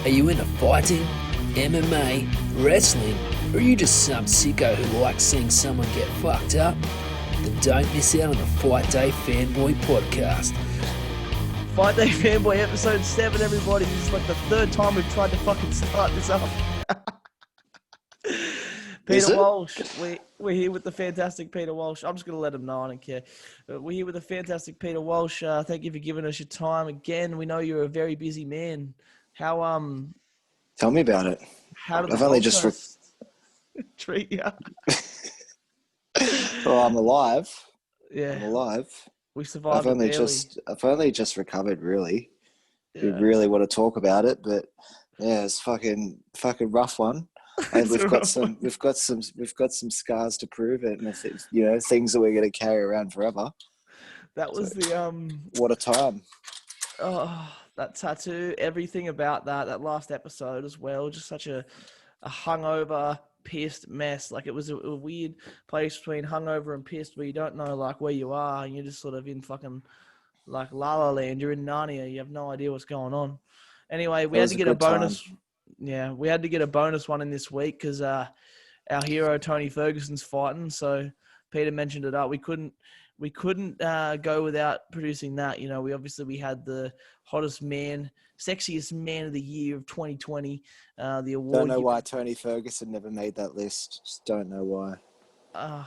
Are you into fighting, MMA, wrestling, or are you just some sicko who likes seeing someone get fucked up? Then don't miss out on the Fightday Fanboy podcast. Fightday Fanboy episode 7, everybody. This is like the third time we've tried to fucking start this up. Peter Walsh, we're here with the fantastic Peter Walsh. I'm just going to let him know, I don't care. We're here with the fantastic Peter Walsh. Thank you for giving us your time again. We know you're a very busy man. How Tell me about it. How did I've the only Gold just Coast treat you? Well, I'm alive. Yeah, I'm alive. we survived. I've only just recovered. Really, we Yeah. really want to talk about it, but yeah, it's fucking rough one. And It's we've a got rough some scars to prove it, and it's, things that we're going to carry around forever. That was What a time! that tattoo, everything about that last episode as well, just such a hungover, pissed mess. Like it was a weird place between hungover and pissed where you don't know like where you are and you're just sort of in fucking like La La Land. You're in Narnia. You have no idea what's going on. Anyway, we It had was to a get a good time. bonus. Yeah, we had to get a bonus one in this week because our hero Tony Ferguson's fighting. So Peter mentioned it up. We couldn't go without producing that. You know, we had the hottest man, sexiest man of the year of 2020. The award. Don't know why Tony Ferguson never made that list. Just don't know why.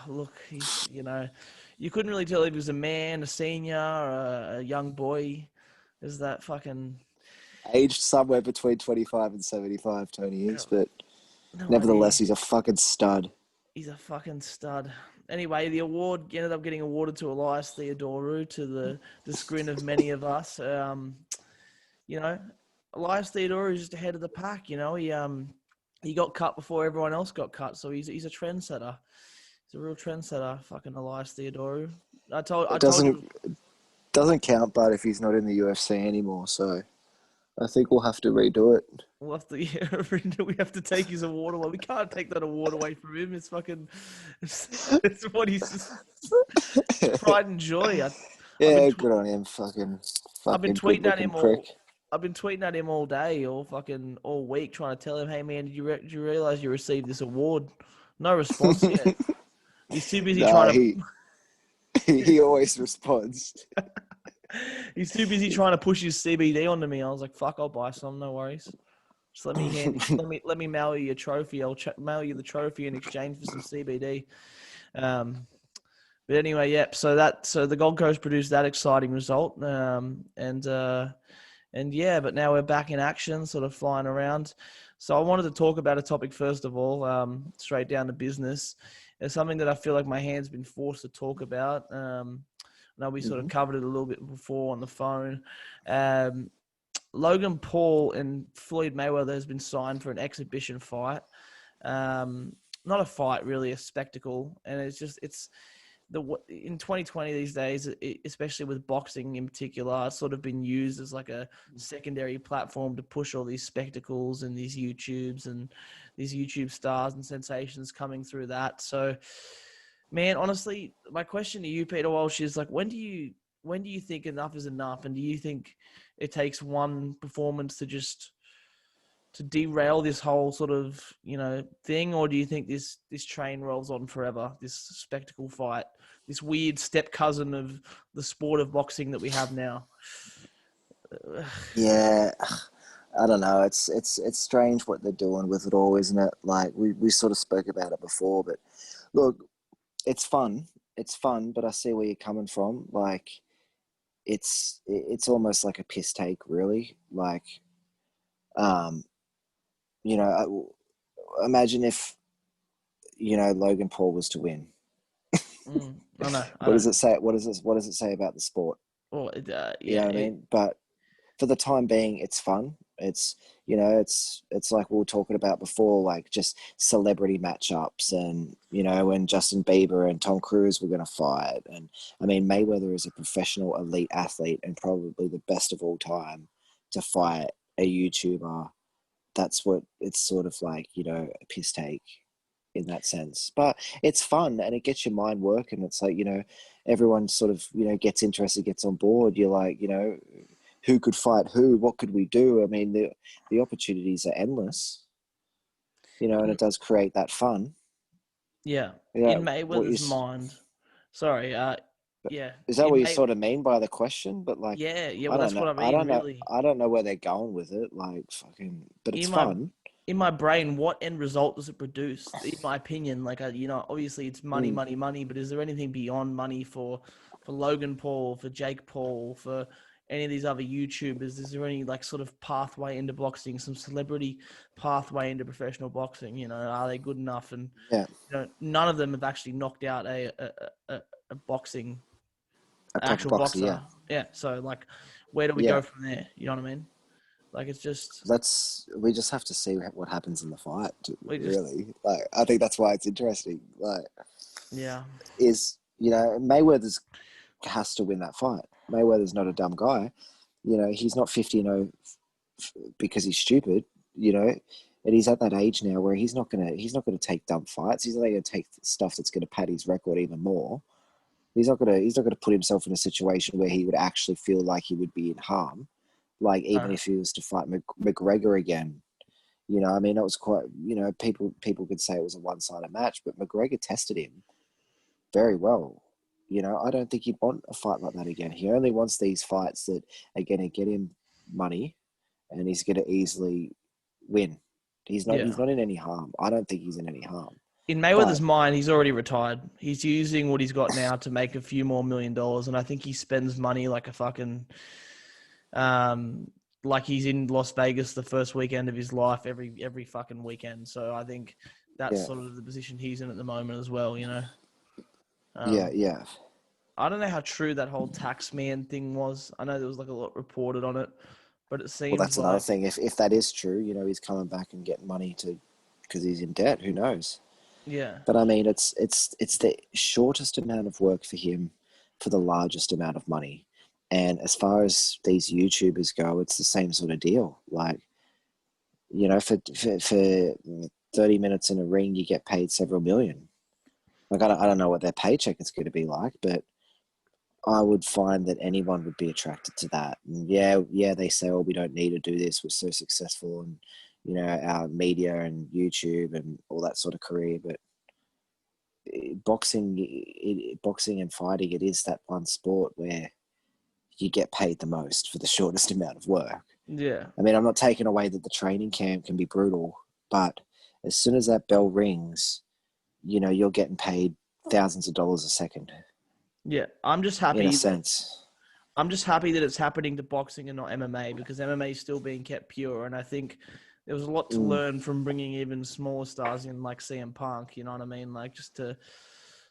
Look, he's you couldn't really tell if he was a man, a senior, or a young boy. Is that fucking Aged somewhere between 25 and 75, Tony is, but no nevertheless, idea. he's a fucking stud. He's a fucking stud. Anyway, the award ended up getting awarded to Elias Theodorou, to the screen of many of us. Elias Theodorou is just ahead of the pack. You know, he got cut before everyone else got cut, so he's a trendsetter. He's a real trendsetter, fucking Elias Theodorou. I told you. Doesn't count, but if he's not in the UFC anymore, so I think we'll have to redo it. We'll have to, we have to take his award away. We can't take that award away from him. It's fucking, it's what he's pride and joy. Good on him, fucking I've been good tweeting at looking him prick. I've been tweeting at him all day, all week, trying to tell him, hey man, did you realize you received this award? No response yet. He's too busy He always responds. He's too busy trying to push his CBD onto me. I was like, fuck, I'll buy some, no worries. Just let me mail you your trophy. I'll mail you the trophy in exchange for some CBD. But anyway, yep. So the Gold Coast produced that exciting result. And yeah, but now we're back in action, sort of flying around. So I wanted to talk about a topic first of all, straight down to business. It's something that I feel like my hand's been forced to talk about. I know we sort of covered it a little bit before on the phone. Logan Paul and Floyd Mayweather has been signed for an exhibition fight. Not a fight, really, a spectacle. And in 2020 these days, especially with boxing in particular, it's sort of been used as like a secondary platform to push all these spectacles and these YouTubes and these YouTube stars and sensations coming through that. So, man, honestly, my question to you, Peter Walsh, is like, when do you think enough is enough? And do you think it takes one performance to derail this whole sort of, thing? Or do you think this train rolls on forever, this spectacle fight, this weird step cousin of the sport of boxing that we have now? Yeah, I don't know. It's strange what they're doing with it all, isn't it? Like we sort of spoke about it before, but look, it's fun. It's fun, but I see where you're coming from. Like, it's almost like a piss take, really. Like, imagine if, Logan Paul was to win. I know. What does it say? What does it say about the sport? Well, Yeah, you know what I mean? But for the time being, it's fun. It's like we were talking about before, like just celebrity matchups, and when Justin Bieber and Tom Cruise were going to fight, and I mean Mayweather is a professional elite athlete and probably the best of all time to fight a YouTuber. That's what it's sort of like, a piss take in that sense. But it's fun and it gets your mind working. It's like, everyone sort of, gets interested, gets on board. You're like, who could fight who, what could we do? I mean, the opportunities are endless, you know, and it does create that fun. Yeah. Yeah, In Mayweather's mind. Sorry. Yeah. is that In what you May. sort of mean by the question? But like, Yeah. Yeah. I Well, don't that's know. what I mean. Really. I don't know where they're going with it. Like, fucking, but it's In my fun. in my brain, what end result does it produce? In my opinion, like obviously it's money, Mm. money, money. But is there anything beyond money for Logan Paul, for Jake Paul, for any of these other YouTubers? Is there any like sort of pathway into boxing, some celebrity pathway into professional boxing? Are they good enough? And Yeah, none of them have actually knocked out a boxing a proper actual boxer. boxer. Yeah, Yeah. So like, where do we yeah. go from there? You know what I mean? Like it's just We just have to see what happens in the fight. we just Really, like, I think that's why it's interesting. Like, yeah. Mayweather's has to win that fight. Mayweather's not a dumb guy. He's not 50-0 because he's stupid. And he's at that age now where he's not gonna take dumb fights. He's only gonna take stuff that's gonna pad his record even more. He's not gonna put himself in a situation where he would actually feel like he would be in harm. Like, even if he was to fight McGregor again, I mean, it was quite, people could say it was a one-sided match, but McGregor tested him very well. I don't think he'd want a fight like that again. He only wants these fights that are going to get him money, and he's going to easily win. He's not in any harm. I don't think he's in any harm. In Mayweather's mind, he's already retired. He's using what he's got now to make a few more $1 million, and I think he spends money like a fucking, like he's in Las Vegas the first weekend of his life every fucking weekend. So I think that's sort of the position he's in at the moment as well. Yeah. I don't know how true that whole tax man thing was. I know there was like a lot reported on it, but it seems Well, that's another thing. If that is true, he's coming back and getting money because he's in debt. Who knows? Yeah. But I mean, it's the shortest amount of work for him for the largest amount of money. And as far as these YouTubers go, it's the same sort of deal. Like, for 30 minutes in a ring, you get paid several million. Like, I don't know what their paycheck is going to be like, but I would find that anyone would be attracted to that. And yeah, they say, oh, we don't need to do this. We're so successful, and our media and YouTube and all that sort of career. But boxing and fighting, it is that one sport where you get paid the most for the shortest amount of work. Yeah. I mean, I'm not taking away that the training camp can be brutal, but as soon as that bell rings, you're getting paid thousands of dollars a second. Yeah. I'm just happy. In a sense. I'm just happy that it's happening to boxing and not MMA, because MMA is still being kept pure. And I think there was a lot to learn from bringing even smaller stars in, like CM Punk, you know what I mean? Like, just to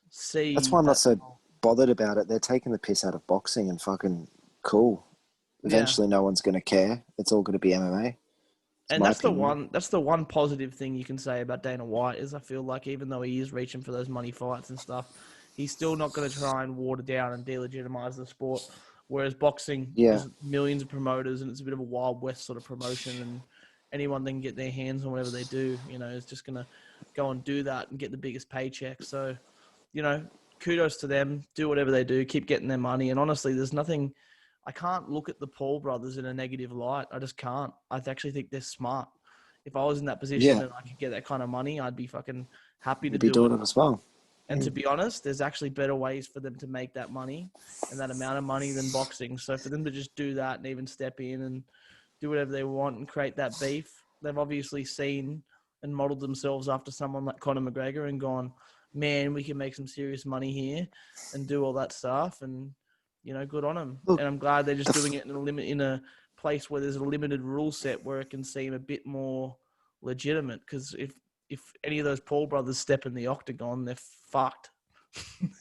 see. That's why I'm not so bothered about it. They're taking the piss out of boxing, and fucking cool. Eventually, no one's going to care. It's all going to be MMA. And that's the one positive thing you can say about Dana White is I feel like even though he is reaching for those money fights and stuff, he's still not going to try and water down and delegitimize the sport. Whereas boxing, there's millions of promoters, and it's a bit of a Wild West sort of promotion, and anyone that can get their hands on whatever they do, is just going to go and do that and get the biggest paycheck. So, kudos to them. Do whatever they do. Keep getting their money. And honestly, there's nothing... I can't look at the Paul brothers in a negative light. I just can't. I actually think they're smart. If I was in that position and I could get that kind of money, I'd be fucking happy to do doing it as well. And to be honest, there's actually better ways for them to make that money and that amount of money than boxing. So for them to just do that and even step in and do whatever they want and create that beef, they've obviously seen and modeled themselves after someone like Conor McGregor and gone, man, we can make some serious money here and do all that stuff. And, good on them. Look, and I'm glad they're just doing it in a place where there's a limited rule set where it can seem a bit more legitimate. Because if any of those Paul brothers step in the octagon, they're fucked.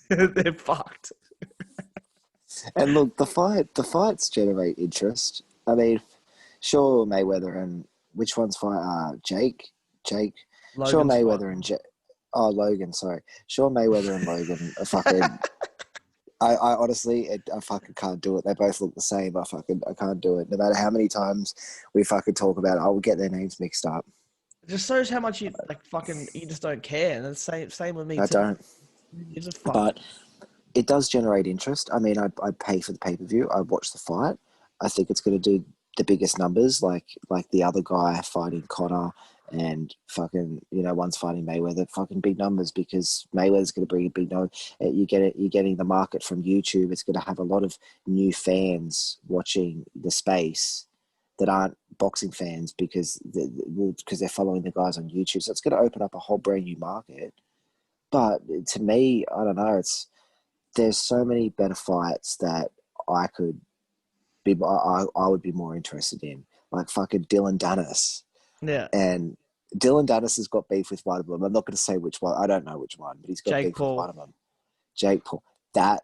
They're fucked. And look, the fights generate interest. I mean, sure, Mayweather and which one's fight? Jake. Logan's sure, Mayweather and Logan. Sorry, sure, Mayweather and Logan are fucking. I honestly, I fucking can't do it. They both look the same. I can't do it. No matter how many times we fucking talk about it, I will get their names mixed up. It just shows how much you you just don't care. And it's same with me too. I don't. Gives a fuck. But it does generate interest. I mean, I'd pay for the pay-per-view. I'd watch the fight. I think it's going to do the biggest numbers, like the other guy fighting Conor and fucking, one's fighting Mayweather, fucking big numbers, because Mayweather's going to bring a big number. You're getting the market from YouTube. It's going to have a lot of new fans watching the space that aren't boxing fans because they're following the guys on YouTube. So it's going to open up a whole brand new market. But to me, I don't know. There's so many better fights that I would be more interested in, like fucking Dylan Dennis. Yeah. And Dylan Dennis has got beef with one of them. I'm not going to say which one. I don't know which one, but he's got Jake beef Paul. with one of them. Jake Paul. That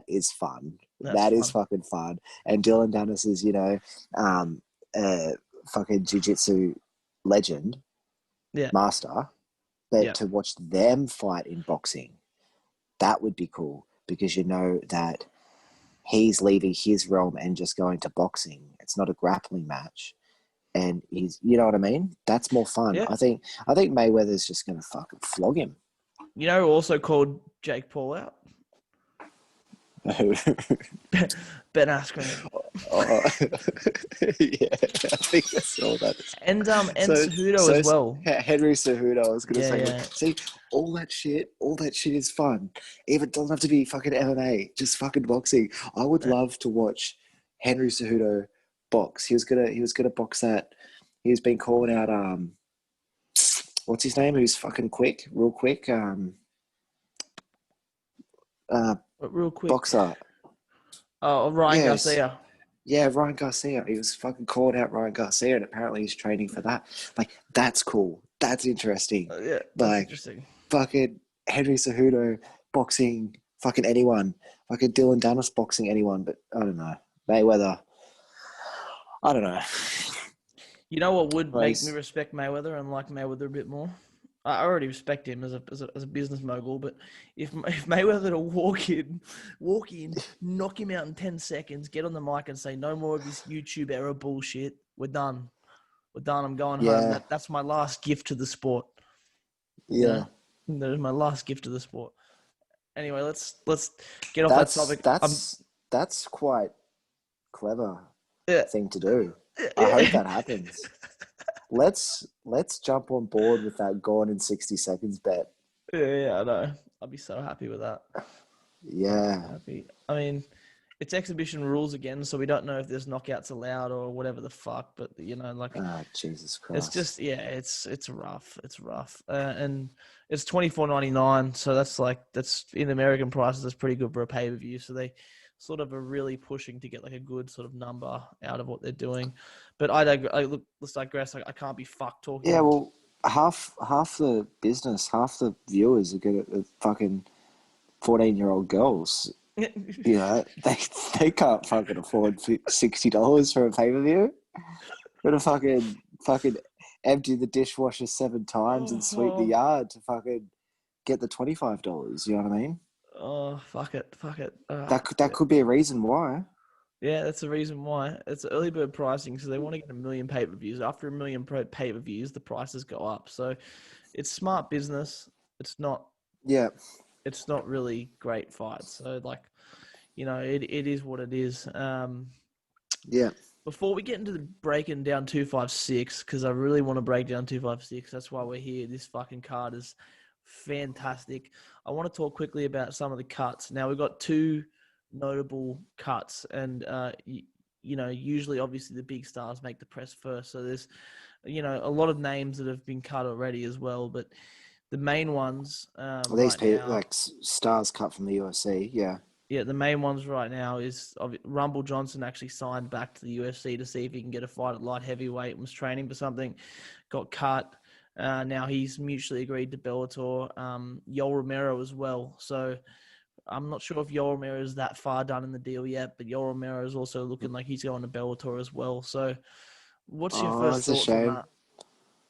is fun. That is fucking fun. And Dylan Dennis is, fucking jiu-jitsu legend, master. But to watch them fight in boxing, that would be cool, because you know that he's leaving his realm and just going to boxing. It's not a grappling match. And he's, you know what I mean? That's more fun. Yeah. I think Mayweather's just going to fucking flog him. You know who also called Jake Paul out? Ben Askren. Yeah, I think I saw that. And Cejudo as well. Henry Cejudo, I was going to say. Yeah. See, all that shit is fun. Even it doesn't have to be fucking MMA, just fucking boxing. I would love to watch Henry Cejudo box. He was gonna box that. He's been calling out what's his name? Who's fucking real quick. Real quick. Boxer. Oh, Ryan Garcia. Yeah, Ryan Garcia. He was fucking calling out Ryan Garcia, and apparently he's training for that. Like, that's cool. That's interesting. That's interesting. Fucking Henry Cejudo boxing fucking anyone. Fucking Dylan Dennis boxing anyone. But I don't know. Mayweather. I don't know. You know what would make me respect Mayweather and like Mayweather a bit more? I already respect him as a business mogul, but if Mayweather to walk in, knock him out in 10 seconds, get on the mic and say, no more of this YouTube era bullshit. We're done. I'm going home. That's my last gift to the sport. Yeah. That is my last gift to the sport. Anyway, let's get off that topic. That's quite clever thing to do. I hope that happens. Let's jump on board with that gone in 60 seconds bet. Yeah, I know. I'll be so happy with that. Yeah. Happy. I mean, it's exhibition rules again, so we don't know if there's knockouts allowed or whatever the fuck. But Jesus Christ! It's just it's rough. It's rough, and it's $24.99. So that's in American prices. That's pretty good for a pay per view. So they sort of are really pushing to get like a good sort of number out of what they're doing. But let's digress. I can't be fucked talking. Yeah, well, half the business, half the viewers are fucking 14-year-old girls. They can't fucking afford $60 for a pay-per-view. Gotta fucking empty the dishwasher 7 times and sweep the yard to fucking get the $25. You know what I mean? Oh, fuck it. That could be a reason why. Yeah, that's the reason why. It's early bird pricing, so they want to get 1 million pay-per-views. After 1 million pay-per-views, the prices go up. So it's smart business. It's not. Yeah. It's not really great fights. So it is what it is. Yeah. Before we get into the breaking down 256, because I really want to break down 256. That's why we're here. This fucking card is fantastic. I want to talk quickly about some of the cuts. Now, we've got 2 notable cuts, and usually obviously the big stars make the press first, so there's a lot of names that have been cut already as well, but the main ones these people like stars cut from the UFC. The main ones right now is Rumble Johnson actually signed back to the UFC to see if he can get a fight at light heavyweight and was training for something, got cut. Now he's mutually agreed to Bellator. Yoel Romero as well. So I'm not sure if Yoel Romero is that far done in the deal yet, but Yoel Romero is also looking like he's going to Bellator as well. So what's your first thoughts on that?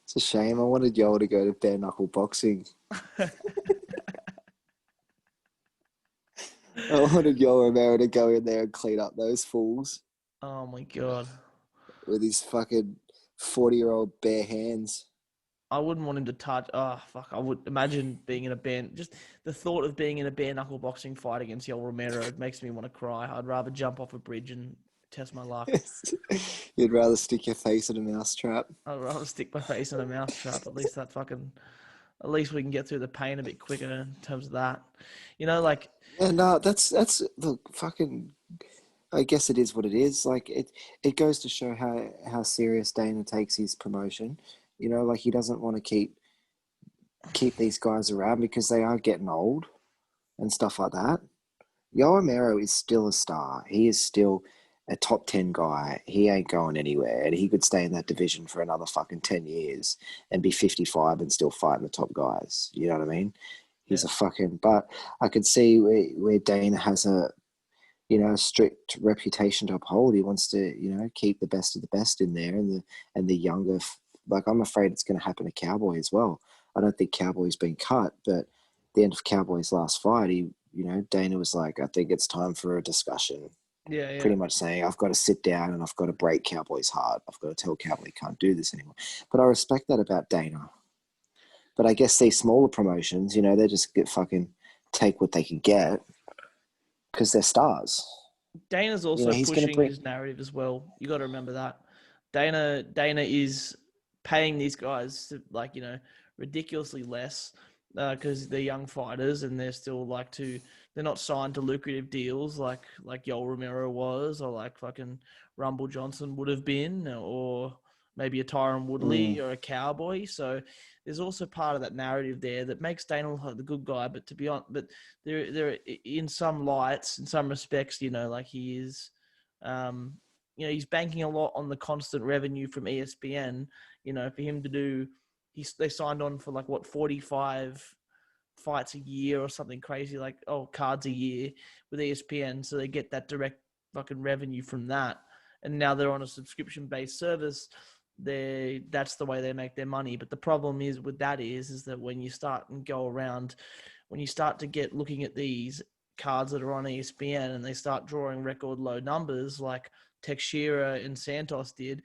It's a shame. I wanted Yoel to go to bare knuckle boxing. I wanted Yoel Romero to go in there and clean up those fools. Oh my God. With his fucking 40-year-old bare hands. I wouldn't want him to touch. Oh, fuck. I would imagine being in a just the thought of being in a bare knuckle boxing fight against Yoel Romero makes me want to cry. I'd rather jump off a bridge and test my luck. You'd rather stick your face in a mousetrap. I'd rather stick my face in a mousetrap. At least we can get through the pain a bit quicker in terms of that. Like. Yeah, no, that's look, fucking. I guess it is what it is. Like it goes to show how serious Dana takes his promotion. Like he doesn't want to keep these guys around because they are getting old and stuff like that. Yoel Romero is still a star. He is still a top 10 guy. He ain't going anywhere, and he could stay in that division for another fucking 10 years and be 55 and still fighting the top guys. You know what I mean? He's a fucking. But I could see where Dana has a strict reputation to uphold. He wants to keep the best of the best in there, and the younger. Like I'm afraid it's going to happen to Cowboy as well. I don't think Cowboy's been cut, but at the end of Cowboy's last fight, Dana was like, I think it's time for a discussion. Yeah. Pretty much saying, I've got to sit down and I've got to break Cowboy's heart. I've got to tell Cowboy he can't do this anymore. But I respect that about Dana. But I guess these smaller promotions, they just fucking take what they can get because they're stars. Dana's also pushing his narrative as well. You got to remember that. Dana is paying these guys ridiculously less because they're young fighters and they're still they're not signed to lucrative deals like Yoel Romero was, or like fucking Rumble Johnson would have been, or maybe a Tyron Woodley or a Cowboy. So there's also part of that narrative there that makes Dana look like the good guy. But to be honest, there in some lights, in some respects, he is, he's banking a lot on the constant revenue from ESPN. For him to do, they signed on for 45 fights a year or something crazy, cards a year with ESPN, so they get that direct fucking revenue from that. And now they're on a subscription-based service. That's the way they make their money. But the problem is with that is that when you start and go around, when you start to get looking at these cards that are on ESPN and they start drawing record low numbers like Teixeira and Santos did,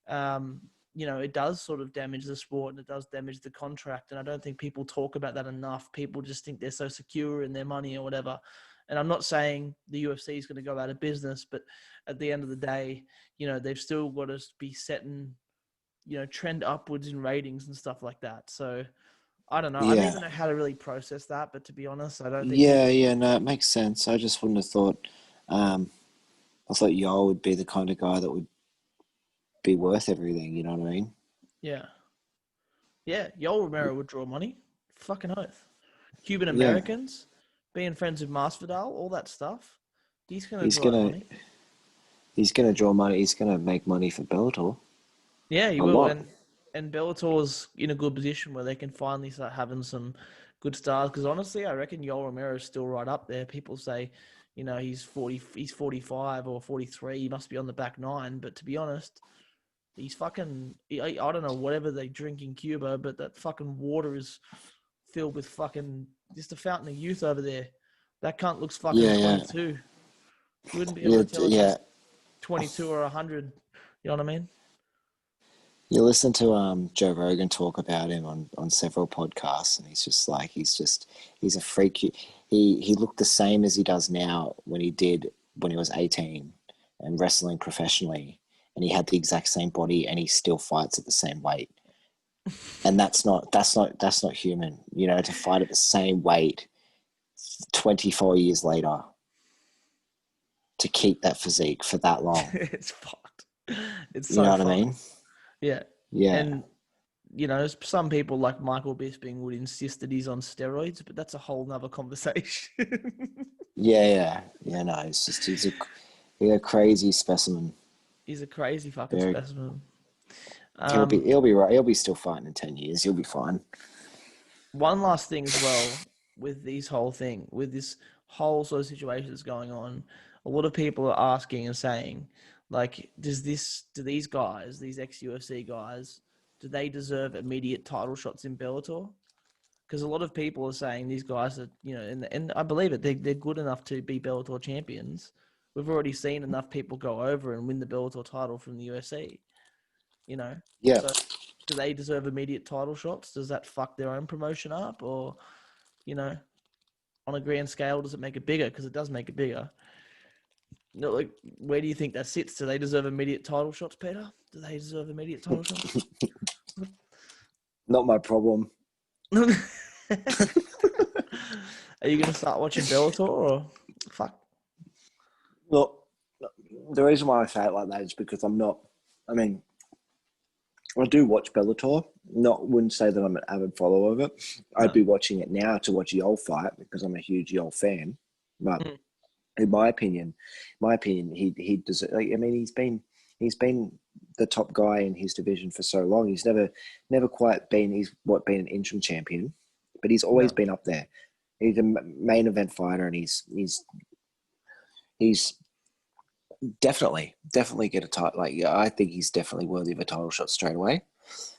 it does sort of damage the sport and it does damage the contract. And I don't think people talk about that enough. People just think they're so secure in their money or whatever. And I'm not saying the UFC is going to go out of business, but at the end of the day, they've still got to be setting, trend upwards in ratings and stuff like that. So I don't know. Yeah. I don't even know how to really process that, but to be honest, I don't think. No, it makes sense. I just wouldn't have thought. I thought Yoel would be the kind of guy that would be worth everything. You know what I mean? Yeah. Yoel Romero would draw money. Fucking oath. Cuban Americans, being friends with Masvidal, all that stuff. He's gonna draw money. He's gonna draw money. He's gonna make money for Bellator. Yeah, he will. And Bellator's in a good position where they can finally start having some good stars. Because honestly, I reckon Yoel Romero is still right up there. People say, he's 45 or 43. He must be on the back nine. But to be honest, he's fucking. I don't know whatever they drink in Cuba, but that fucking water is filled with fucking just a fountain of youth over there. That cunt looks fucking 22. You wouldn't be able to tell if he's 22 or 100. You know what I mean? You listen to Joe Rogan talk about him on several podcasts, and he's a freak. He looked the same as he does now when he was 18 and wrestling professionally, and he had the exact same body, and he still fights at the same weight. And that's not human, to fight at the same weight 24 years later, to keep that physique for that long. It's fucked. It's so you know what fucked. I mean? Yeah. Yeah. And, some people like Michael Bisping would insist that he's on steroids, but that's a whole nother conversation. Yeah. No, it's just, he's a crazy specimen. He's a crazy fucking specimen. He'll be right. He'll be still fighting in 10 years. He'll be fine. One last thing as well with this whole sort of situation that's going on, a lot of people are asking and saying, do these guys, these ex-UFC guys, do they deserve immediate title shots in Bellator? Because a lot of people are saying these guys are, and I believe it, they're good enough to be Bellator champions. We've already seen enough people go over and win the Bellator title from the UFC. Yeah. So do they deserve immediate title shots? Does that fuck their own promotion up? Or, on a grand scale, does it make it bigger? Because it does make it bigger. No, like, where do you think that sits? Do they deserve immediate title shots, Peter? Do they deserve immediate title shots? Not my problem. Are you going to start watching Bellator or fuck? Look, the reason why I say it like that is because I'm not. I mean, I do watch Bellator. Wouldn't say that I'm an avid follower of it. I'd be watching it now to watch Yol fight because I'm a huge Yol fan. But in my opinion, he does. Like, I mean, he's been the top guy in his division for so long. He's never quite been. He's been an interim champion, but he's always been up there. He's a main event fighter, and he's definitely get a title. Like, yeah, I think he's definitely worthy of a title shot straight away.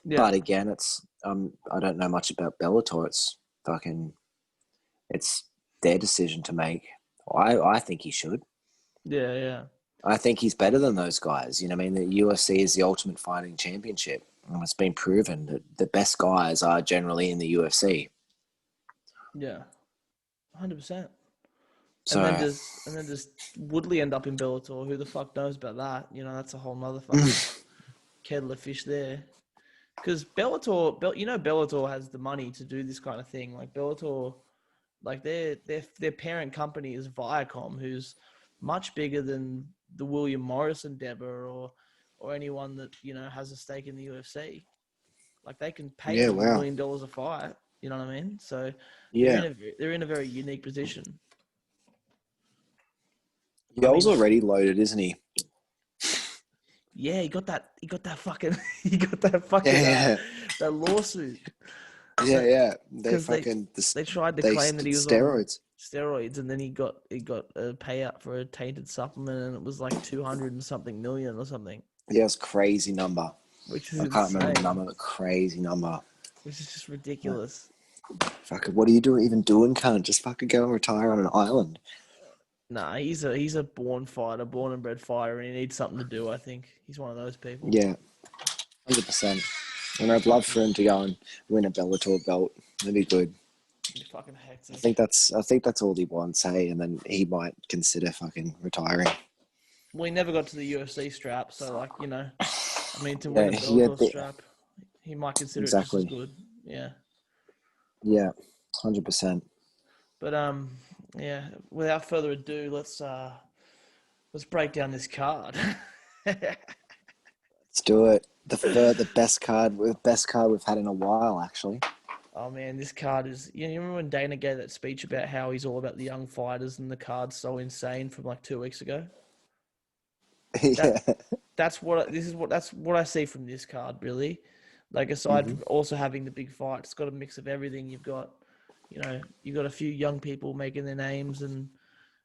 Yeah. But again, it's I don't know much about Bellator. It's their decision to make. I think he should. Yeah. I think he's better than those guys. You know what I mean? The UFC is the ultimate fighting championship. And it's been proven that the best guys are generally in the UFC. Yeah. 100%. So, and then does Woodley end up in Bellator? Who the fuck knows about that? You know, that's a whole nother fucking kettle of fish there. Because Bellator has the money to do this kind of thing. Like Bellator, like their parent company is Viacom, who's much bigger than the William Morris endeavor or anyone that, you know, has a stake in the UFC. Like they can pay them $1 million a fight. You know what I mean? So they're in a very unique position. Yoel's already loaded, isn't he? Yeah, he got that fucking that lawsuit. Yeah. They tried to claim that he was steroids, and then he got a payout for a tainted supplement, and it was like 200 and something million or something. Yeah, it was a crazy number. Which is I can't remember the number, but crazy number. Which is just ridiculous. Fucking, what are you even doing, cunt? Just fucking go and retire on an island. Nah, he's a born fighter, born and bred fighter, and he needs something to do. I think he's one of those people. Yeah, 100%. And I'd love for him to go and win a Bellator belt. That'd be good. Fucking hectic. I think that's all he wants, hey, and then he might consider fucking retiring. Well, he never got to the UFC strap, so like, you know, I mean, to win a Bellator strap, he might consider it just as good. Yeah. Yeah, 100%. But yeah. Without further ado, let's break down this card. Let's do it. The best card we've had in a while, actually. Oh man, this card is. You remember when Dana gave that speech about how he's all about the young fighters and the card's so insane from like 2 weeks ago? Yeah. That's what I see from this card, really. Like, aside from also having the big fight, it's got a mix of everything. You've got a few young people making their names and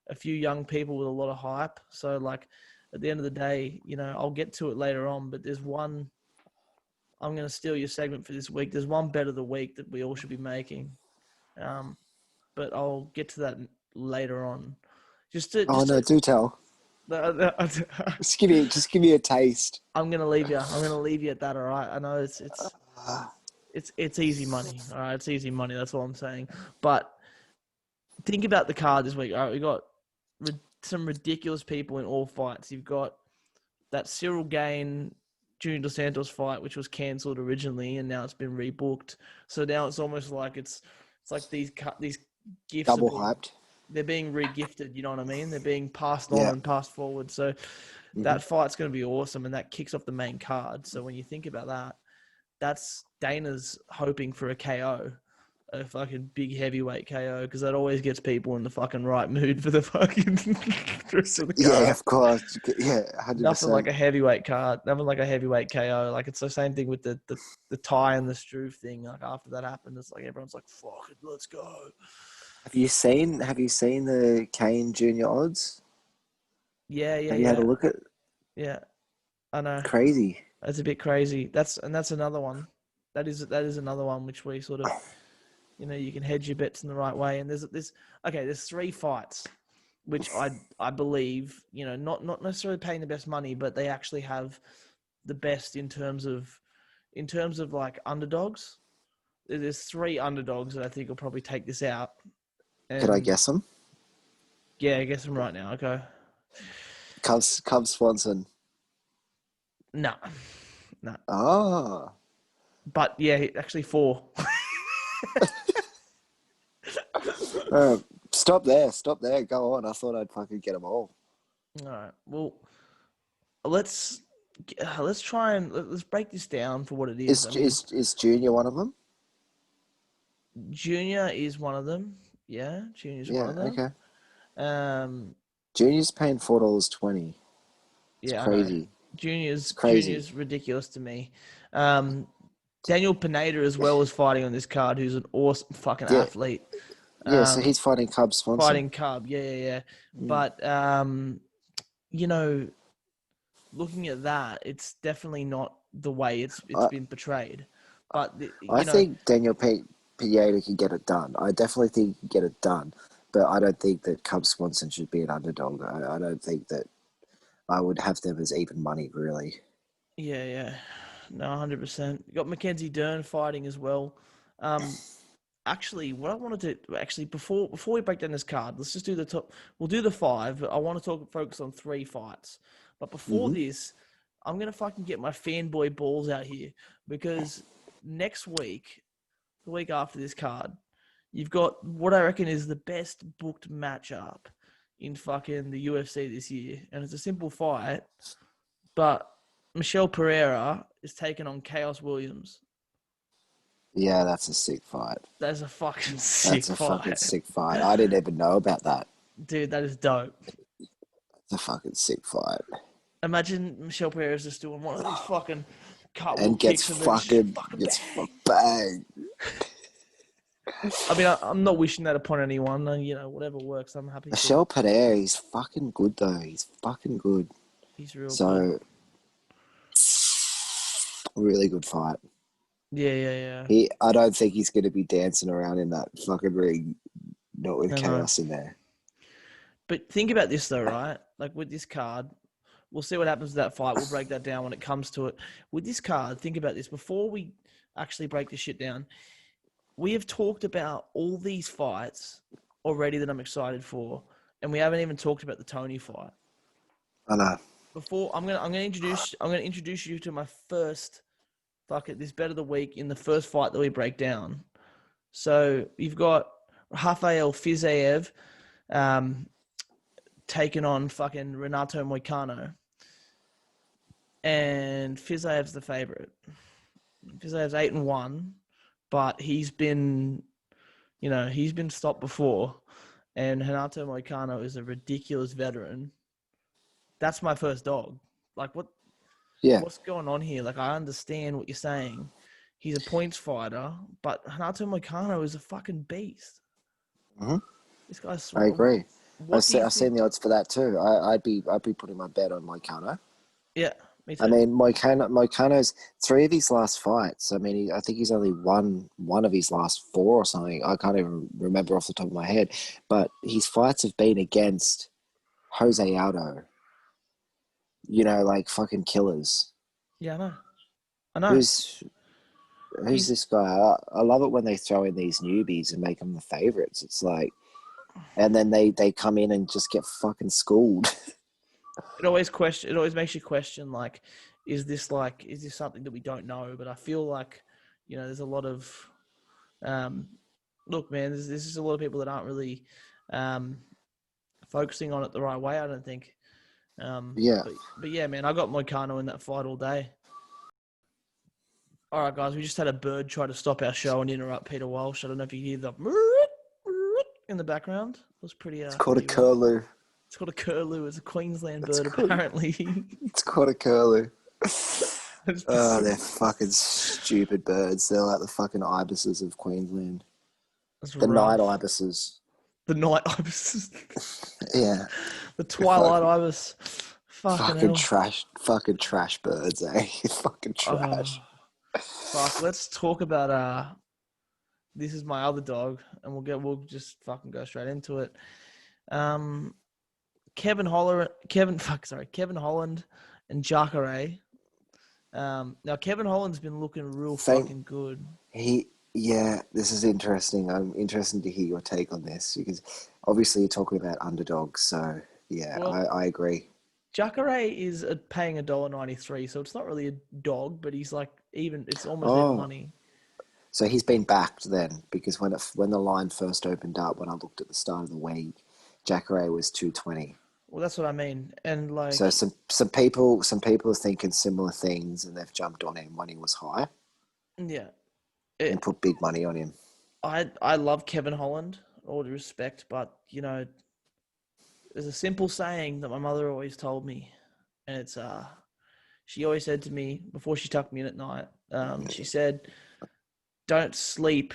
a few young people with a lot of hype. So, like, at the end of the day, you know, I'll get to it later on, but there's one. I'm going to steal your segment for this week. There's one bet of the week that we all should be making, but I'll get to that later on. Do tell. Just give me a taste. I'm gonna leave you at that. All right. I know it's easy money. All right, it's easy money. That's all I'm saying. But think about the card this week. All right, we got some ridiculous people in all fights. You've got that Cyril Gane Junior Dos Santos fight, which was cancelled originally, and now it's been rebooked. So now it's almost like it's like these gifts double hyped. They're being re-gifted, you know what I mean? They're being passed on and passed forward. So that fight's going to be awesome, and that kicks off the main card. So when you think about that, that's Dana's hoping for a KO, a fucking big heavyweight KO, because that always gets people in the fucking right mood for the fucking rest of the card. Yeah, of course. Yeah, 100%. Nothing like a heavyweight card. Nothing like a heavyweight KO. Like, it's the same thing with the Ty and the Struve thing. Like, after that happened, it's like everyone's like, fuck it, let's go. Have you seen the Kane Junior odds? Yeah. Have you had a look at? Yeah, I know. Crazy. That's a bit crazy. That's another one. That is another one which we sort of, you know, you can hedge your bets in the right way. And there's 3 fights, which I believe, you know, not necessarily paying the best money, but they actually have the best in terms of like underdogs. There's 3 underdogs that I think will probably take this out. Could I guess them? Yeah, guess them right now. Okay. Cub Swanson. No. Oh. But yeah, actually 4. Stop there. Go on. I thought I'd fucking get them all. All right. Well, let's try and let's break this down for what it is. Is Junior one of them? Junior is one of them. Yeah, Junior's one of them. Okay. Junior's paying $4.20. It's crazy. Junior's ridiculous to me. Daniel Pineda as well is fighting on this card, who's an awesome fucking athlete. Yeah, so he's fighting Cub Swanson. Fighting Cub, yeah. But looking at that, it's definitely not the way it's been portrayed. But I think Daniel Pineda can get it done. I definitely think he can get it done. But I don't think that Cub Swanson should be an underdog. I don't think that I would have them as even money, really. Yeah. No, 100%. You got Mackenzie Dern fighting as well. Actually, what I wanted to before we break down this card, let's just do the top. We'll do the 5, but I want to focus on 3 fights. But before this, I'm gonna fucking get my fanboy balls out here, because next week, the week after this card, you've got what I reckon is the best booked matchup in fucking the UFC this year, and it's a simple fight, but Michelle Pereira is taking on Chaos Williams. Yeah, that's a sick fight. That's a fucking sick fight. I didn't even know about that. Dude, that is dope. It's a fucking sick fight. Imagine Michelle Pereira's just doing one of these fucking cartwheel and gets kicks fucking bang. I mean, I'm not wishing that upon anyone. Whatever works, I'm happy. Michelle Pereira, he's fucking good though. He's fucking good. He's real good. Really good fight. Yeah. I don't think he's going to be dancing around in that fucking ring, not with chaos in there. But think about this though, right? Like with this card, we'll see what happens with that fight. We'll break that down when it comes to it. With this card, think about this. Before we actually break this shit down, we have talked about all these fights already that I'm excited for, and we haven't even talked about the Tony fight. I know. Before I'm gonna introduce you to my first this bet of the week in the first fight that we break down. So you've got Rafael Fiziev taking on fucking Renato Moicano, and Fiziev's the favorite. Fiziev's 8-1, but he's been stopped before, and Renato Moicano is a ridiculous veteran. That's my first dog. Like, what? Yeah. What's going on here? Like, I understand what you're saying. He's a points fighter, but Renato Moicano is a fucking beast. Mm-hmm. This guy's. I agree. I've seen the odds for that too. I'd be putting my bet on Moicano. Yeah, me too. I mean, Moicano's 3 of his last fights. I mean, I think he's only won 1 of his last 4 or something. I can't even remember off the top of my head. But his fights have been against Jose Aldo. Like fucking killers. Yeah, I know. Who's this guy? I love it when they throw in these newbies and make them the favorites. It's like, and then they come in and just get fucking schooled. It always makes you question, like, is this something that we don't know? But I feel like, there's a lot of, look, man, there's just a lot of people that aren't really focusing on it the right way, I don't think. Yeah. But yeah, man, I got Moicano in that fight all day. All right, guys, we just had a bird try to stop our show and interrupt Peter Walsh. I don't know if you hear the in the background. It was pretty. It's called a curlew. It's called a curlew. It's a Queensland bird, apparently. It's called a curlew. Oh, they're fucking stupid birds. They're like the fucking ibises of Queensland. Night ibises. The night ibises. Yeah. The twilight ibis. Fucking trash birds, eh? Fucking trash. Fuck, let's talk about this is my other dog, and we'll just fucking go straight into it. Kevin Holland and Jacare. Now Kevin Holland's been looking real fucking good. This is interesting. I'm interested to hear your take on this, because obviously you're talking about underdogs. So yeah, well, I agree. Jacare is paying $1.93, so it's not really a dog, but he's like even. It's almost even Oh, money. so he's been backed then, because when the line first opened up, when I looked at the start of the week, Jacare was 220. Well, that's what I mean. And So like, some people are thinking similar things, and they've jumped on him when he was high yeah, and it. put big money on him. I love Kevin Holland, all due respect, but there's a simple saying that my mother always told me, and it's she always said to me before she tucked me in at night. She said, "Don't sleep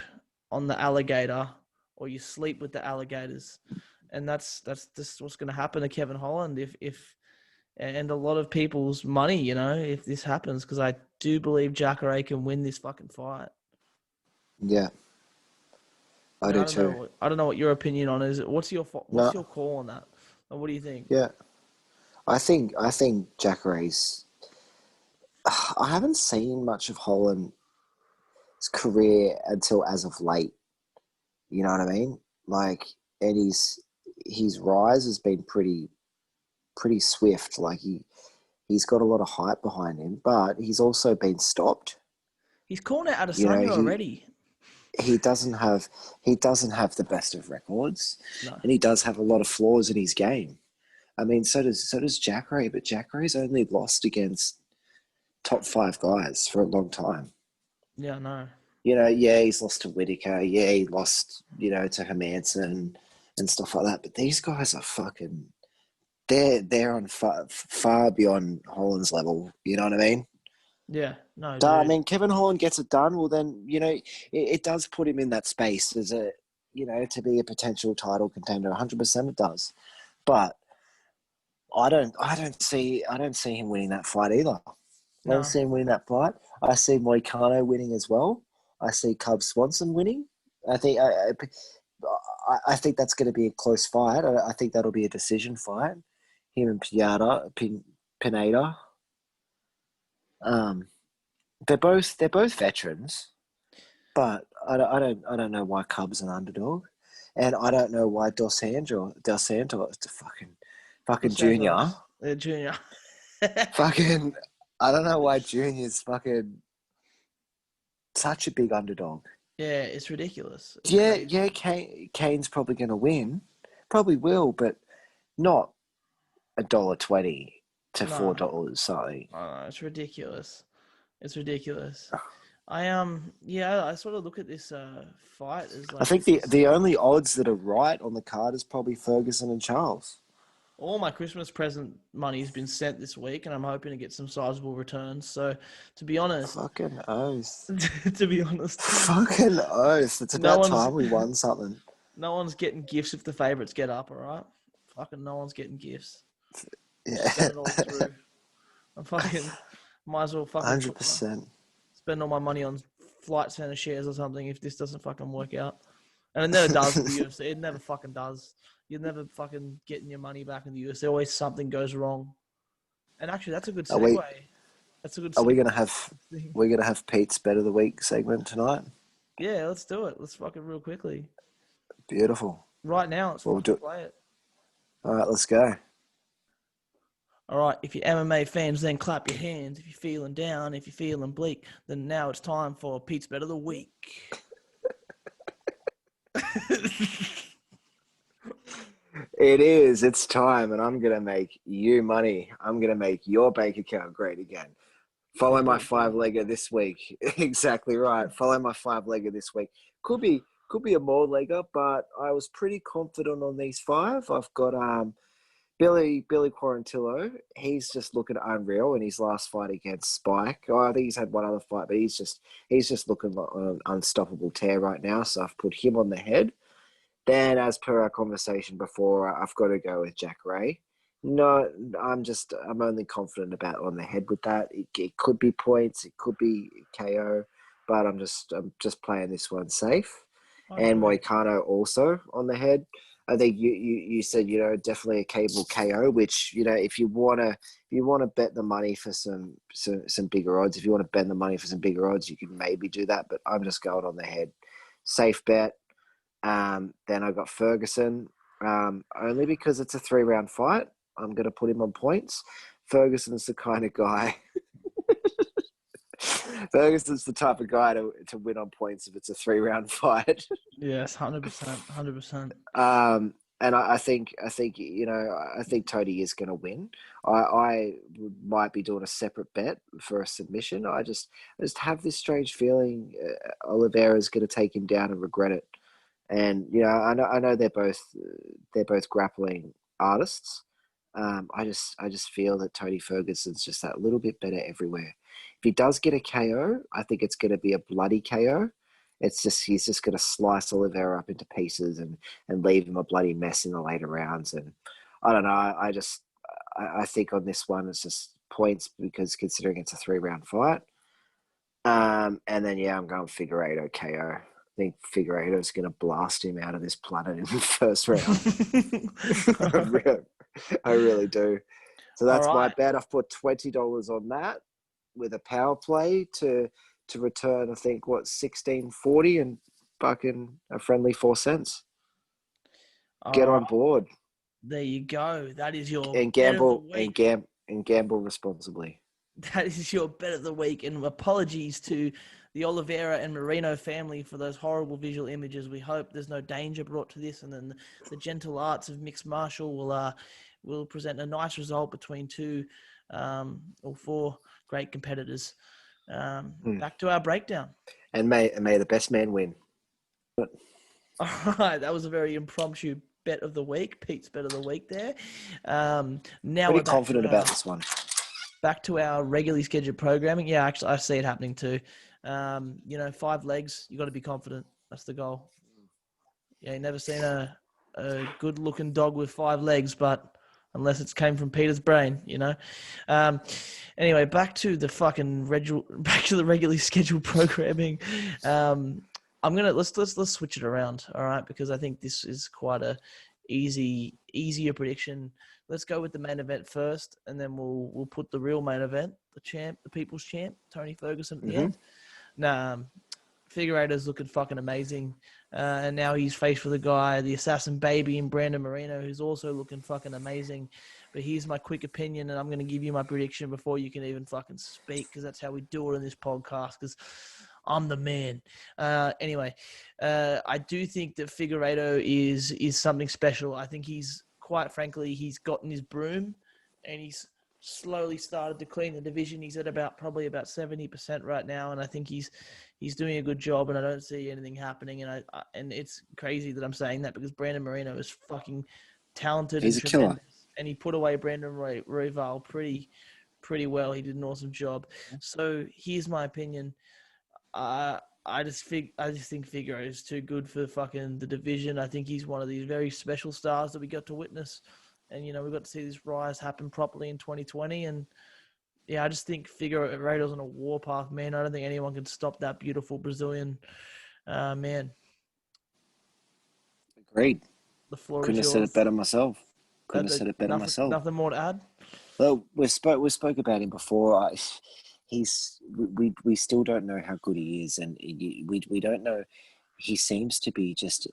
on the alligator, or you sleep with the alligators," and that's just what's going to happen to Kevin Holland if and a lot of people's money, if this happens, because I do believe Jacare can win this fucking fight. Yeah, I I mean, do too. I don't know what your opinion on is. What's your No, call on that? Or what do you think? yeah, I think Jacare's. I haven't seen much of Holland's career until as of late. You know what I mean? Like, and his rise has been pretty swift. Like he's got a lot of hype behind him, but he's also been stopped. He's calling out You know, Adesanya already. he doesn't have the best of records, No, and he does have a lot of flaws in his game. I mean, so does Jacare, but Jacare's only lost against top five guys for a long time. yeah, no, Yeah, he's lost to Whitaker. Yeah, he lost, to Hermanson and stuff like that. But these guys are fucking. They're on far beyond Holland's level. You know what I mean? yeah, no, I dude. mean, Kevin Holland gets it done. Well, then it does put him in that space as to be a potential title contender. 100% it does. But I don't see him winning that fight either. I don't No, see him winning that fight. I see Moicano winning as well. I see Cub Swanson winning. I think I think that's going to be a close fight. I think that'll be a decision fight. Him and Pineda. Um, they're both veterans, but I don't know why Cub's an underdog, and I don't know why Dos Santos is fucking Dos Junior. Santos, Junior. Fucking, I don't know why Junior's fucking such a big underdog. Yeah, it's ridiculous. It's Yeah, crazy. yeah, Kane's probably going to win. Probably will, but not $1.20 to No, $4 something. no, it's ridiculous. It's ridiculous. Yeah, I sort of look at this fight as I like think this is the only odds that are right on the card is probably Ferguson and Charles. all my Christmas present money has been sent this week, and I'm hoping to get some sizable returns. So, to be honest, Fucking oath. to be honest, Fucking oath. It's no about one's time we won something. no one's getting gifts if the favorites get up. All right, fucking no one's getting gifts. Just Yeah. spend it all through. I'm fucking might as well fucking 100%. spend all my money on Flight Center shares or something if this doesn't fucking work out. And it never does with the UFC. It never fucking does. You're never fucking getting your money back in the UFC. Always something goes wrong. And actually, that's a good Are segue. we That's a good are we segue. gonna have Pete's Bet of the Week segment tonight? Yeah, let's do it. Let's fucking real quickly. Beautiful. Right now, let's We'll fucking do. play it. All right, let's go. All right, if you're MMA fans, then clap your hands. If you're feeling down, if you're feeling bleak, then now it's time for Pete's Bet of the Week. It is. It's time, and I'm gonna make you money. I'm gonna make your bank account great again. Follow my five-legger this week. Exactly right. Follow my five-legger this week. Could be a more legger, but I was pretty confident on these five. I've got Billy Quarantillo. He's just looking unreal in his last fight against Spike. Oh, I think he's had one other fight, but he's just looking like an unstoppable tear right now. So I've put him on the head. Then, as per our conversation before, I've got to go with Jacare. No, I'm only confident about on the head with that. It could be points, it could be KO, but I'm just playing this one safe. I And agree. Moicano also on the head. I think you said definitely a cable KO, which if you wanna bet the money for some bigger odds, if you want to bet the money for some bigger odds, you can maybe do that. But I'm just going on the head, safe bet. Then I got Ferguson, only because it's a 3-round fight. I'm going to put him on points. Ferguson's the kind of guy. Ferguson's the type of guy to win on points if it's a 3-round fight. Yes, 100%, 100%. And I think I think Tony is going to win. I might be doing a separate bet for a submission. I just have this strange feeling Oliveira's going to take him down and regret it. And I know they're both grappling artists. I just feel that Tony Ferguson's just that little bit better everywhere. If he does get a KO, I think it's going to be a bloody KO. He's just going to slice Oliveira up into pieces and leave him a bloody mess in the later rounds. And I don't know. I think on this one it's just points because considering it's a 3-round fight. And then I'm going Figueiredo KO. I think Figueiredo's going to blast him out of this planet in the first round. I really do. So that's my bet. I've put $20 on that with a power play to return, I think, $16.40 and fucking a friendly 4 cents. Get on board. There you go. That is your and gamble and gamble responsibly. That is your bet of the week. And apologies to the Oliveira and Moreno family for those horrible visual images. We hope there's no danger brought to this, and then the gentle arts of mixed martial will present a nice result between 2 or 4 great competitors. Back to our breakdown. And may the best man win. All right, that was a very impromptu bet of the week. Pete's bet of the week there. Now pretty confident about this one. Back to our regularly scheduled programming. Yeah, actually, I see it happening too. 5 legs. You got to be confident. That's the goal. Yeah, you never seen a good-looking dog with 5 legs, but unless it's came from Peter's brain, Anyway, back to the regularly scheduled programming. Let's switch it around, all right? Because I think this is quite a easier prediction. Let's go with the main event first, and then we'll put the real main event, the people's champ, Tony Ferguson at the end. Figueiredo's looking fucking amazing. And now he's faced with the assassin baby in Brandon Moreno, who's also looking fucking amazing. But here's my quick opinion, and I'm going to give you my prediction before you can even fucking speak, because that's how we do it in this podcast, because I'm the man. Anyway, I do think that Figueiredo is something special. I think he's gotten his broom, and he's slowly started to clean the division. He's at probably about 70% right now, and I think he's doing a good job, and I don't see anything happening. And it's crazy that I'm saying that, because Brandon Moreno is fucking talented. He's a killer, and he put away Brandon Royval pretty well. He did an awesome job. So here's my opinion. I just think Figueiredo is too good for fucking the division. I think he's one of these very special stars that we got to witness. And, we got to see this rise happen properly in 2020. And, yeah, I just think Figueiredo's on a warpath, man. I don't think anyone can stop that beautiful Brazilian man. Agreed. The floor Couldn't is have yours. said it better myself. Nothing more to add? Well, we spoke about him before. We still don't know how good he is, and we don't know. He seems to be just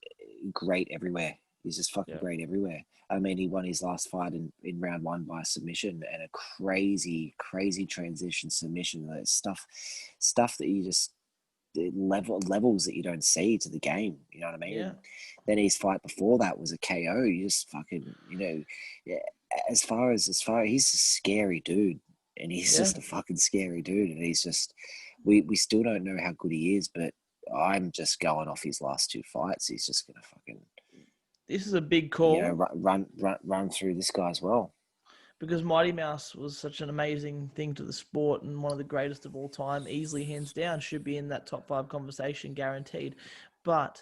great everywhere. He's just fucking great everywhere. I mean, he won his last fight in round 1 by submission, and a crazy transition submission. That stuff that you just levels that you don't see to the game. You know what I mean? Yeah. Then his fight before that was a KO. You just fucking, as far as he's a scary dude, and he's just a fucking scary dude, and he's just we still don't know how good he is, but I'm just going off his last 2 fights. He's just gonna fucking. This is a big call. Run through this guy as well. Because Mighty Mouse was such an amazing thing to the sport and one of the greatest of all time, easily hands down, should be in that top 5 conversation, guaranteed. But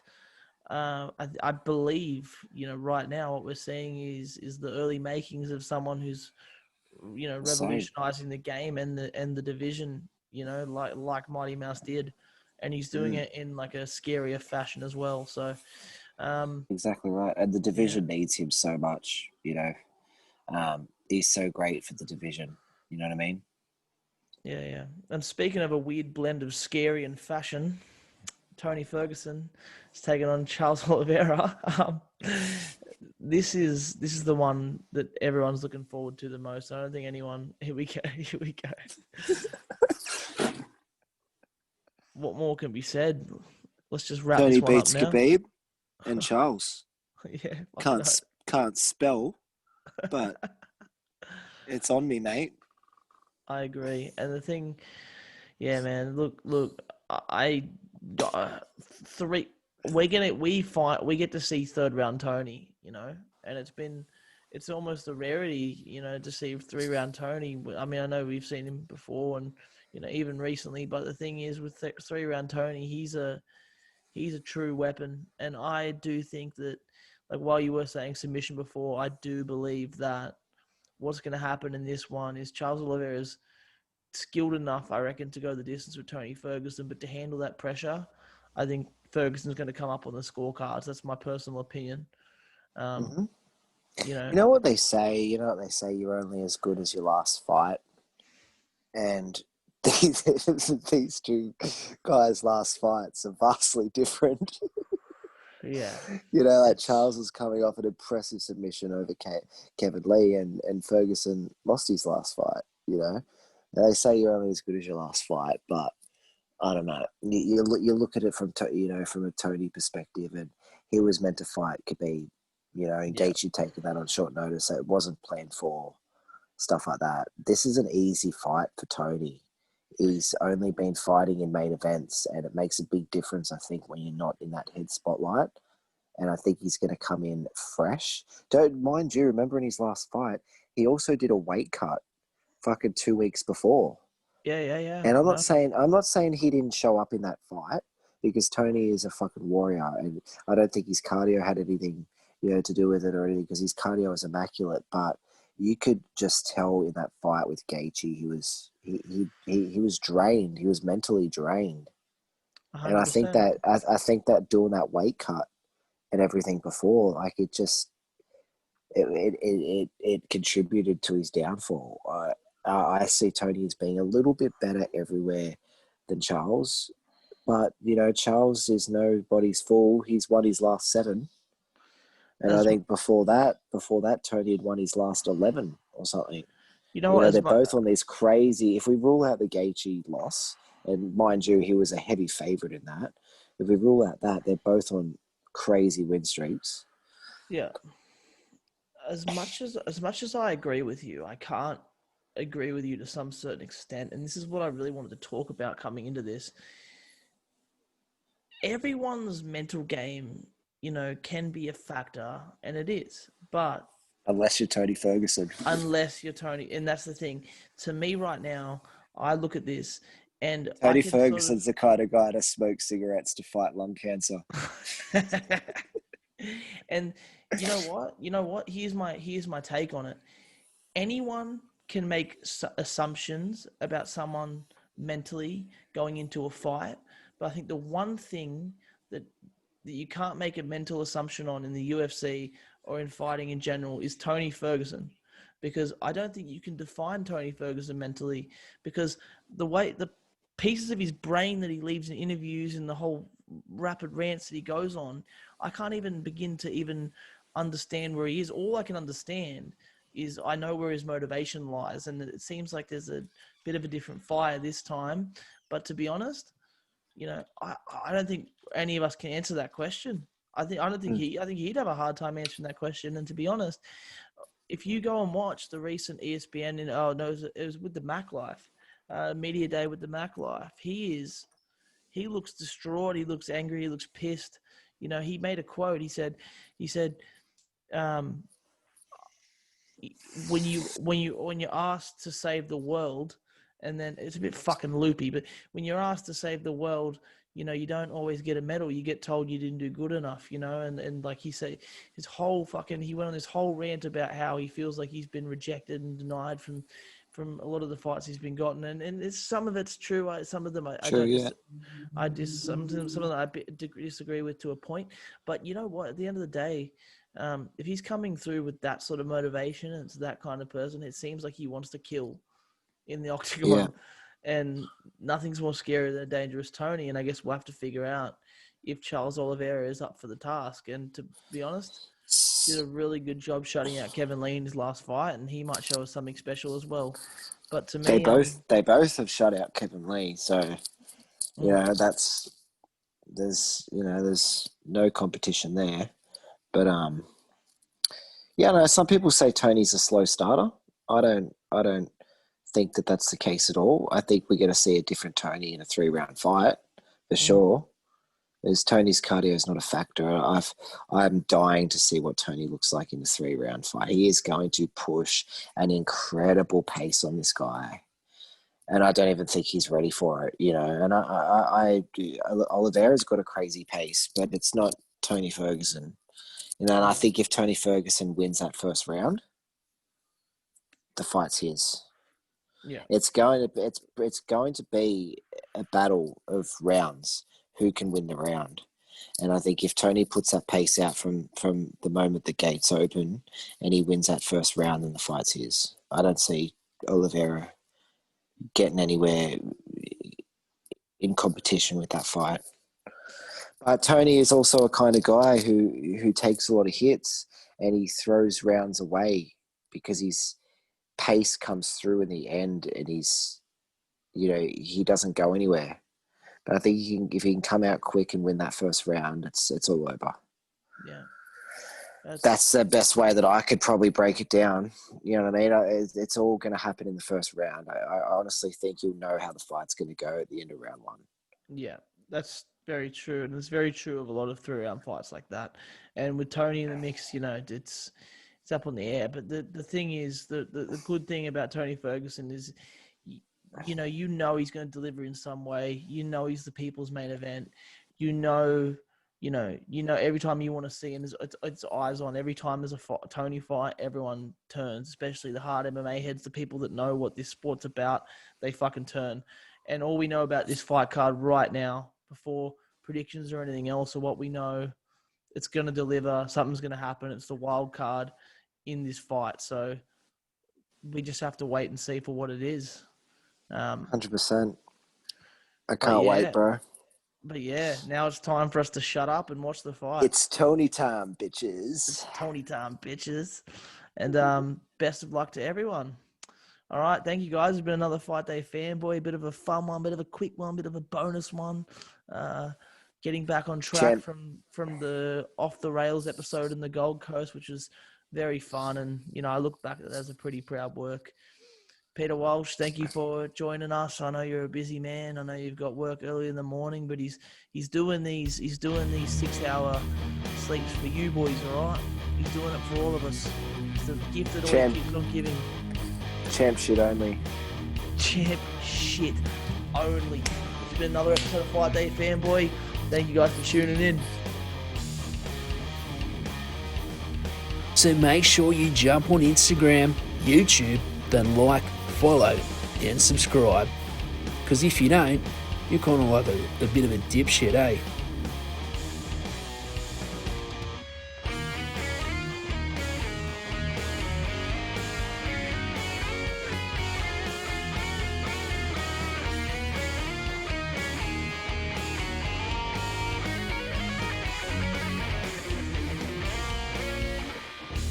I believe, right now what we're seeing is the early makings of someone who's, revolutionizing the game and the division, like Mighty Mouse did. And he's doing it in like a scarier fashion as well. So exactly right. And the division needs him so much, he's so great for the division. You know what I mean? Yeah. And speaking of a weird blend of scary and fashion, Tony Ferguson is taking on Charles Oliveira. This is the one that everyone's looking forward to the most. I don't think anyone. Here we go. Here we go. What more can be said? Let's just wrap Tony this one up beats now. Khabib and Charles. Yeah, Can't spell, but it's on me, mate. I agree. And the thing, yeah, man. Look. I three. We get to see third round Tony, and it's almost a rarity, to see 3-round Tony. I mean, I know we've seen him before, and even recently. But the thing is, with 3-round Tony, he's a true weapon, and I do think that, like, while you were saying submission before, I do believe that what's going to happen in this one is Charles Oliveira's skilled enough, I reckon, to go the distance with Tony Ferguson, but to handle that pressure, I think Ferguson's going to come up on the scorecards. That's my personal opinion. You know what they say? You're only as good as your last fight. And these two guys' last fights are vastly different. Yeah. Like Charles was coming off an impressive submission over Kevin Lee, and Ferguson lost his last fight, They say you're only as good as your last fight, but I don't know. You look at it from a Tony perspective, and he was meant to fight Khabib, and Gaethje taking that on short notice, so it wasn't planned for, stuff like that. This is an easy fight for Tony. He's only been fighting in main events, and it makes a big difference, I think, when you're not in that head spotlight. And I think he's going to come in fresh. Mind you, remember in his last fight, he also did a weight cut fucking 2 weeks before. Yeah. And I'm not saying he didn't show up in that fight, because Tony is a fucking warrior, and I don't think his cardio had anything, to do with it or anything, because his cardio is immaculate. But you could just tell in that fight with Gaethje, he was drained. He was mentally drained. 100%. And I think that doing that weight cut and everything before, like, it contributed to his downfall. I see Tony as being a little bit better everywhere than Charles, but Charles is nobody's fool. He's won his last 7, and I think before that, Tony had won his last 11 or something. They're both on this crazy. If we rule out the Gaethje loss, and mind you, he was a heavy favorite in that. If we rule out that, they're both on crazy win streaks. Yeah. As much as I agree with you, I can't agree with you to some certain extent, and this is what I really wanted to talk about coming into this. Everyone's mental game, can be a factor, and it is, but unless you're Tony Ferguson. Unless you're Tony, and that's the thing. To me right now, I look at this, and Tony Ferguson's the kind of guy to smoke cigarettes to fight lung cancer. And you know what? Here's my take on it. Anyone can make assumptions about someone mentally going into a fight, but I think the one thing that you can't make a mental assumption on in the UFC or in fighting in general is Tony Ferguson, because I don't think you can define Tony Ferguson mentally, because the pieces of his brain that he leaves in interviews and the whole rapid rants that he goes on, I can't even begin to even understand where he is. All I can understand is I know where his motivation lies, and it seems like there's a bit of a different fire this time. But to be honest, I don't think any of us can answer that question. I think he'd have a hard time answering that question. And to be honest, if you go and watch the recent ESPN, it was with the Mac Life, media day with the Mac Life, he looks distraught. He looks angry. He looks pissed. He made a quote. He said, when you're asked to save the world, and then it's a bit fucking loopy, but when you're asked to save the world, you don't always get a medal. You get told you didn't do good enough, and like he said, he went on this whole rant about how he feels like he's been rejected and denied from a lot of the fights he's been gotten. And some of it's true. Some of them I don't. Some of them I disagree with to a point. But you know what? At the end of the day, if he's coming through with that sort of motivation and it's that kind of person, it seems like he wants to kill in the octagon. And nothing's more scary than a dangerous Tony. And I guess we'll have to figure out if Charles Oliveira is up for the task. And to be honest, did a really good job shutting out Kevin Lee in his last fight, and he might show us something special as well. But to me, they both have shut out Kevin Lee, so there's no competition there. But some people say Tony's a slow starter. I don't think that that's the case at all. I think we're going to see a different Tony in a 3-round fight for sure. As Tony's cardio is not a factor. I'm dying to see what Tony looks like in a 3-round fight. He is going to push an incredible pace on this guy, and I don't even think he's ready for it. And Oliveira's got a crazy pace, but it's not Tony Ferguson. And I think if Tony Ferguson wins that first round, the fight's his. Yeah, it's going to be a battle of rounds. Who can win the round? And I think if Tony puts that pace out from the moment the gates open and he wins that first round, then the fight's his. I don't see Oliveira getting anywhere in competition with that fight. But Tony is also a kind of guy who takes a lot of hits and he throws rounds away because his pace comes through in the end and he doesn't go anywhere. But I think if he can come out quick and win that first round, it's all over. Yeah. That's the best way that I could probably break it down. You know what I mean? It's all going to happen in the first round. I honestly think you'll know how the fight's going to go at the end of round 1. Yeah, that's very true. And it's very true of a lot of 3-round fights like that. And with Tony in the mix, it's up on the air. But the thing is, the good thing about Tony Ferguson is, he's going to deliver in some way. He's the people's main event. Every time you want to see him, it's eyes on. Every time there's a Tony fight, everyone turns, especially the hard MMA heads, the people that know what this sport's about, they fucking turn. And all we know about this fight card right now, before predictions or anything else, or what we know, it's going to deliver. Something's going to happen. It's the wild card in this fight. So we just have to wait and see for what it is. 100%. I can't wait, bro. But yeah, now it's time for us to shut up and watch the fight. It's Tony time, bitches. It's Tony time, bitches. And best of luck to everyone. All right, thank you guys. It's been another Fightday Fanboy. A bit of a fun one, bit of a quick one, bit of a bonus one. Getting back on track from the Off the Rails episode in the Gold Coast, which was very fun. And, I look back at it as a pretty proud work. Peter Walsh, thank you for joining us. I know you're a busy man. I know you've got work early in the morning, but he's doing these 6-hour sleeps for you boys, all right? He's doing it for all of us. It's the gift that always keeps on giving. Champ shit only. Champ shit only. It's been another episode of Fightday Fanboy. Thank you guys for tuning in. So make sure you jump on Instagram, YouTube, then like, follow, and subscribe. Because if you don't, you're kind of like a bit of a dipshit, eh?